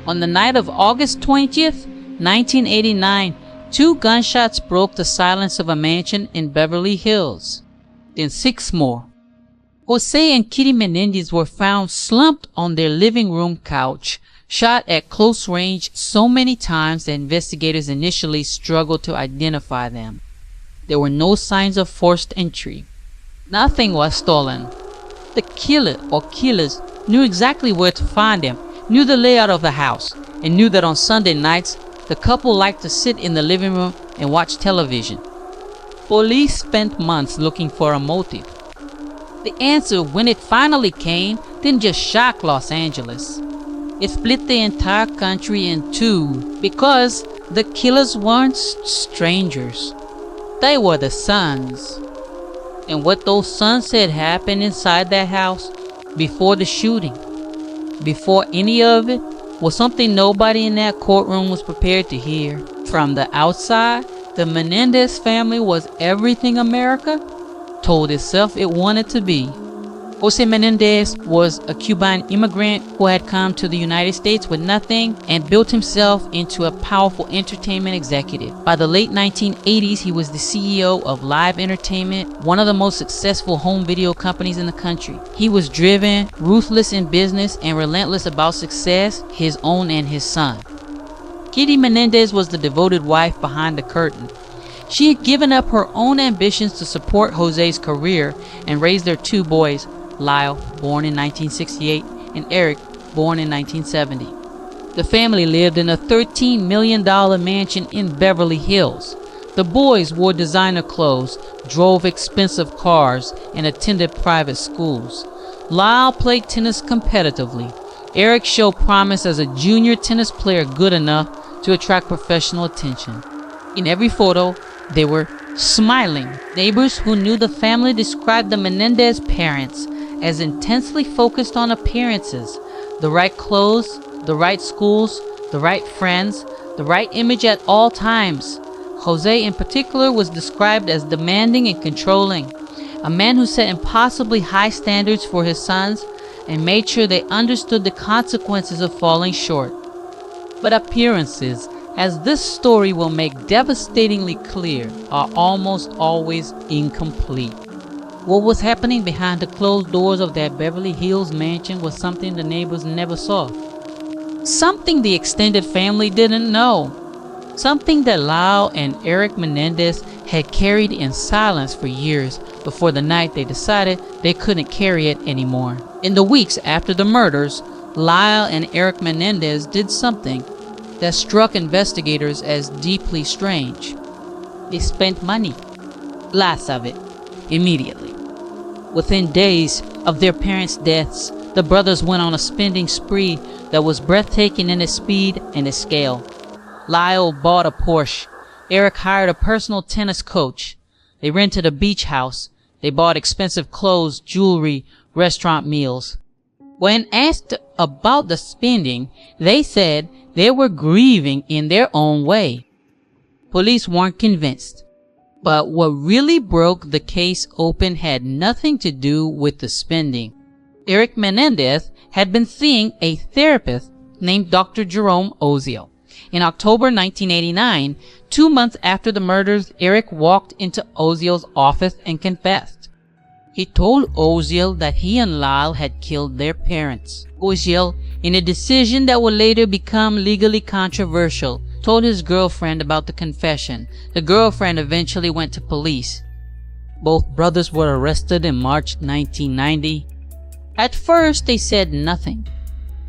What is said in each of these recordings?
On the night of August 20th, 1989, 2 gunshots broke the silence of a mansion in Beverly Hills. Then 6 more. Jose and Kitty Menendez were found slumped on their living room couch, shot at close range so many times that investigators initially struggled to identify them. There were no signs of forced entry. Nothing was stolen. The killer or killers knew exactly where to find them, knew the layout of the house, and knew that on Sunday nights the couple liked to sit in the living room and watch television. Police spent months looking for a motive. The answer, when it finally came, didn't just shock Los Angeles. It split the entire country in two, because the killers weren't strangers. They were the sons. And what those sons said happened inside that house before the shooting, before any of it, was something nobody in that courtroom was prepared to hear. From the outside, the Menendez family was everything America told itself it wanted to be. Jose Menendez was a Cuban immigrant who had come to the United States with nothing and built himself into a powerful entertainment executive. By the late 1980s, he was the CEO of Live Entertainment, one of the most successful home video companies in the country. He was driven, ruthless in business, and relentless about success, his own and his son. Kitty Menendez was the devoted wife behind the curtain. She had given up her own ambitions to support Jose's career and raise their 2 boys, Lyle, born in 1968, and Eric, born in 1970. The family lived in a $13 million mansion in Beverly Hills. The boys wore designer clothes, drove expensive cars, and attended private schools. Lyle played tennis competitively. Eric showed promise as a junior tennis player good enough to attract professional attention. In every photo, they were smiling. Neighbors who knew the family described the Menendez parents as intensely focused on appearances, the right clothes, the right schools, the right friends, the right image at all times. Jose in particular was described as demanding and controlling, a man who set impossibly high standards for his sons and made sure they understood the consequences of falling short. But appearances, as this story will make devastatingly clear, are almost always incomplete. What was happening behind the closed doors of that Beverly Hills mansion was something the neighbors never saw. Something the extended family didn't know. Something that Lyle and Eric Menendez had carried in silence for years before the night they decided they couldn't carry it anymore. In the weeks after the murders, Lyle and Eric Menendez did something that struck investigators as deeply strange. They spent money. Lots of it. Immediately. Within days of their parents' deaths, the brothers went on a spending spree that was breathtaking in its speed and its scale. Lyle bought a Porsche. Eric hired a personal tennis coach. They rented a beach house. They bought expensive clothes, jewelry, restaurant meals. When asked about the spending, they said they were grieving in their own way. Police weren't convinced. But what really broke the case open had nothing to do with the spending. Eric Menendez had been seeing a therapist named Dr. Jerome Oziel. In October 1989, 2 months after the murders, Eric walked into Oziel's office and confessed. He told Oziel that he and Lyle had killed their parents. Oziel, in a decision that would later become legally controversial, told his girlfriend about the confession. The girlfriend eventually went to police. Both brothers were arrested in March 1990. At first, they said nothing.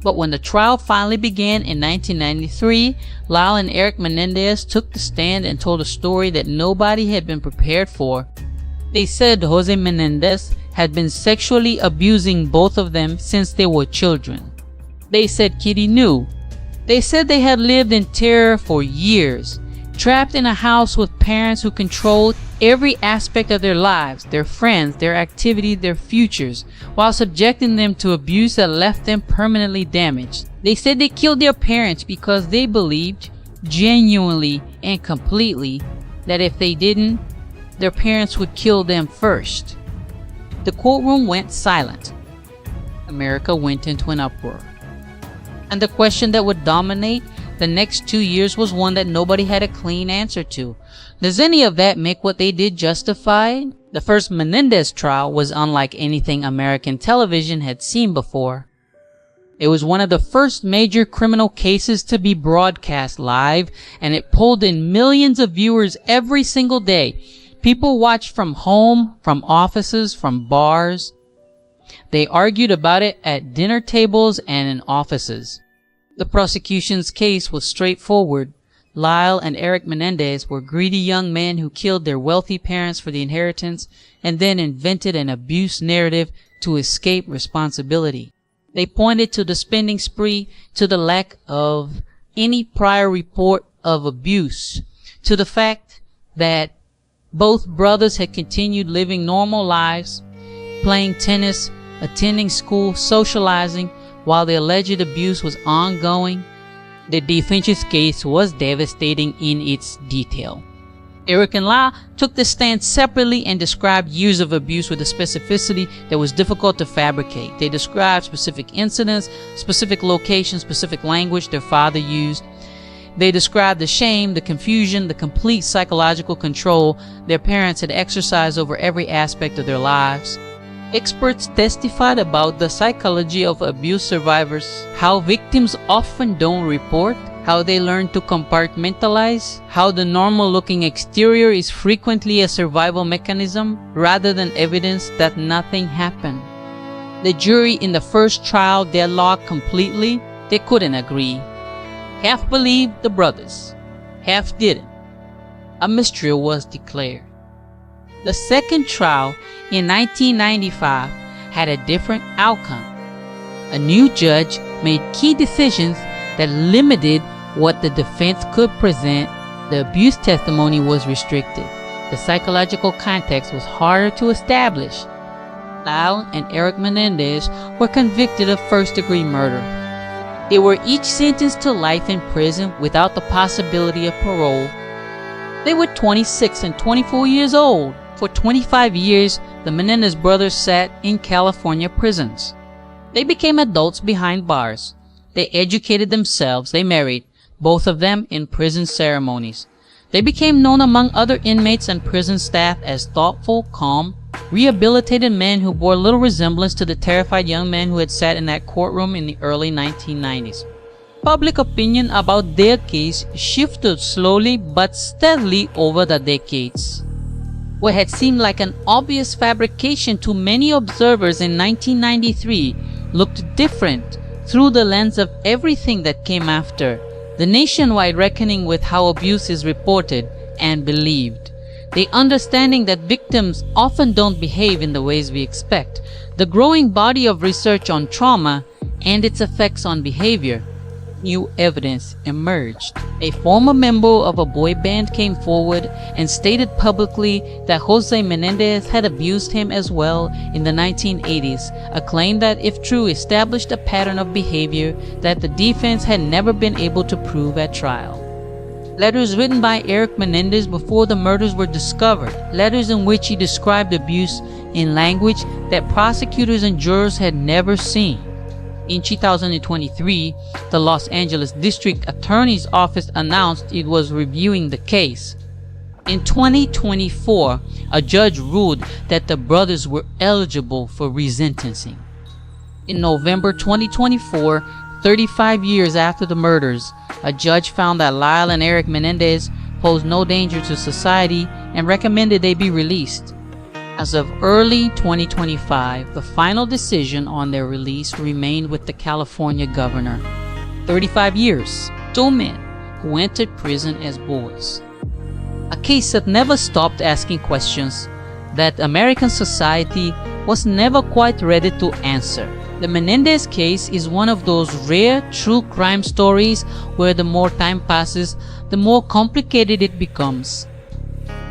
But when the trial finally began in 1993, Lyle and Eric Menendez took the stand and told a story that nobody had been prepared for. They said Jose Menendez had been sexually abusing both of them since they were children. They said Kitty knew. They said they had lived in terror for years, trapped in a house with parents who controlled every aspect of their lives, their friends, their activities, their futures, while subjecting them to abuse that left them permanently damaged. They said they killed their parents because they believed, genuinely and completely, that if they didn't, their parents would kill them first. The courtroom went silent. America went into an uproar. And the question that would dominate the next 2 years was one that nobody had a clean answer to. Does any of that make what they did justified? The first Menendez trial was unlike anything American television had seen before. It was one of the first major criminal cases to be broadcast live, and it pulled in millions of viewers every single day. People watched from home, from offices, from bars. They argued about it at dinner tables and in offices. The prosecution's case was straightforward. Lyle and Eric Menendez were greedy young men who killed their wealthy parents for the inheritance and then invented an abuse narrative to escape responsibility. They pointed to the spending spree, to the lack of any prior report of abuse, to the fact that both brothers had continued living normal lives, playing tennis, attending school, socializing, while the alleged abuse was ongoing. The defense's case was devastating in its detail. Eric and Lyle took the stand separately and described years of abuse with a specificity that was difficult to fabricate. They described specific incidents, specific locations, specific language their father used. They described the shame, the confusion, the complete psychological control their parents had exercised over every aspect of their lives. Experts testified about the psychology of abuse survivors, how victims often don't report, how they learn to compartmentalize, how the normal-looking exterior is frequently a survival mechanism rather than evidence that nothing happened. The jury in the first trial deadlocked completely. They couldn't agree. Half believed the brothers, half didn't. A mistrial was declared. The second trial in 1995 had a different outcome. A new judge made key decisions that limited what the defense could present. The abuse testimony was restricted. The psychological context was harder to establish. Lyle and Eric Menendez were convicted of first-degree murder. They were each sentenced to life in prison without the possibility of parole. They were 26 and 24 years old. For 25 years, the Menendez brothers sat in California prisons. They became adults behind bars. They educated themselves. They married, both of them in prison ceremonies. They became known among other inmates and prison staff as thoughtful, calm, rehabilitated men who bore little resemblance to the terrified young men who had sat in that courtroom in the early 1990s. Public opinion about their case shifted slowly but steadily over the decades. What had seemed like an obvious fabrication to many observers in 1993 looked different through the lens of everything that came after. The nationwide reckoning with how abuse is reported and believed. The understanding that victims often don't behave in the ways we expect. The growing body of research on trauma and its effects on behavior. New evidence emerged. A former member of a boy band came forward and stated publicly that Jose Menendez had abused him as well in the 1980s, a claim that, if true, established a pattern of behavior that the defense had never been able to prove at trial. Letters written by Eric Menendez before the murders were discovered, letters in which he described abuse in language that prosecutors and jurors had never seen. In 2023, the Los Angeles District Attorney's Office announced it was reviewing the case. In 2024, a judge ruled that the brothers were eligible for resentencing. In November 2024, 35 years after the murders, a judge found that Lyle and Eric Menendez posed no danger to society and recommended they be released. As of early 2025, the final decision on their release remained with the California governor. 35 years, two men who entered prison as boys. A case that never stopped asking questions that American society was never quite ready to answer. The Menendez case is one of those rare true crime stories where the more time passes, the more complicated it becomes.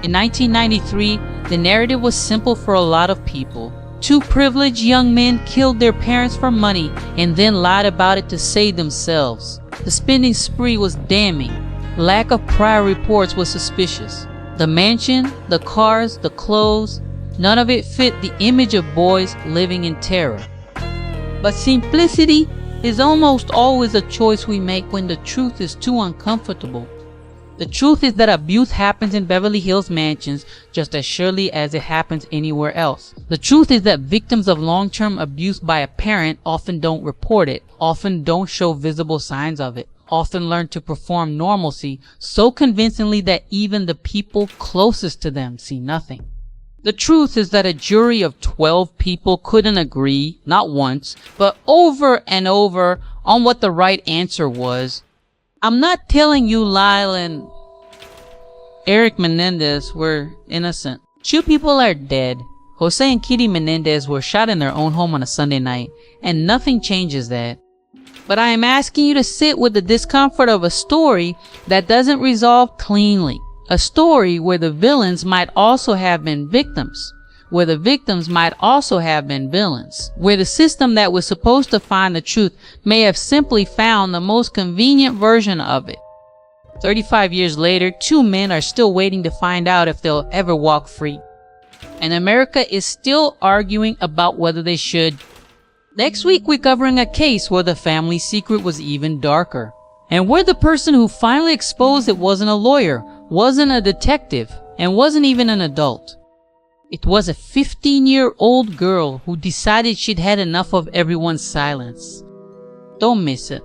In 1993, the narrative was simple for a lot of people. Two privileged young men killed their parents for money and then lied about it to save themselves. The spending spree was damning. Lack of prior reports was suspicious. The mansion, the cars, the clothes, none of it fit the image of boys living in terror. But simplicity is almost always a choice we make when the truth is too uncomfortable. The truth is that abuse happens in Beverly Hills mansions just as surely as it happens anywhere else. The truth is that victims of long-term abuse by a parent often don't report it, often don't show visible signs of it, often learn to perform normalcy so convincingly that even the people closest to them see nothing. The truth is that a jury of 12 people couldn't agree, not once, but over and over on what the right answer was. I'm not telling you Lyle and Eric Menendez were innocent. 2 people are dead. Jose and Kitty Menendez were shot in their own home on a Sunday night, and nothing changes that. But I am asking you to sit with the discomfort of a story that doesn't resolve cleanly. A story where the villains might also have been victims, where the victims might also have been villains, where the system that was supposed to find the truth may have simply found the most convenient version of it. 35 years later, 2 men are still waiting to find out if they'll ever walk free. And America is still arguing about whether they should. Next week, we're covering a case where the family secret was even darker, and where the person who finally exposed it wasn't a lawyer, wasn't a detective, and wasn't even an adult. It was a 15-year-old girl who decided she'd had enough of everyone's silence. Don't miss it.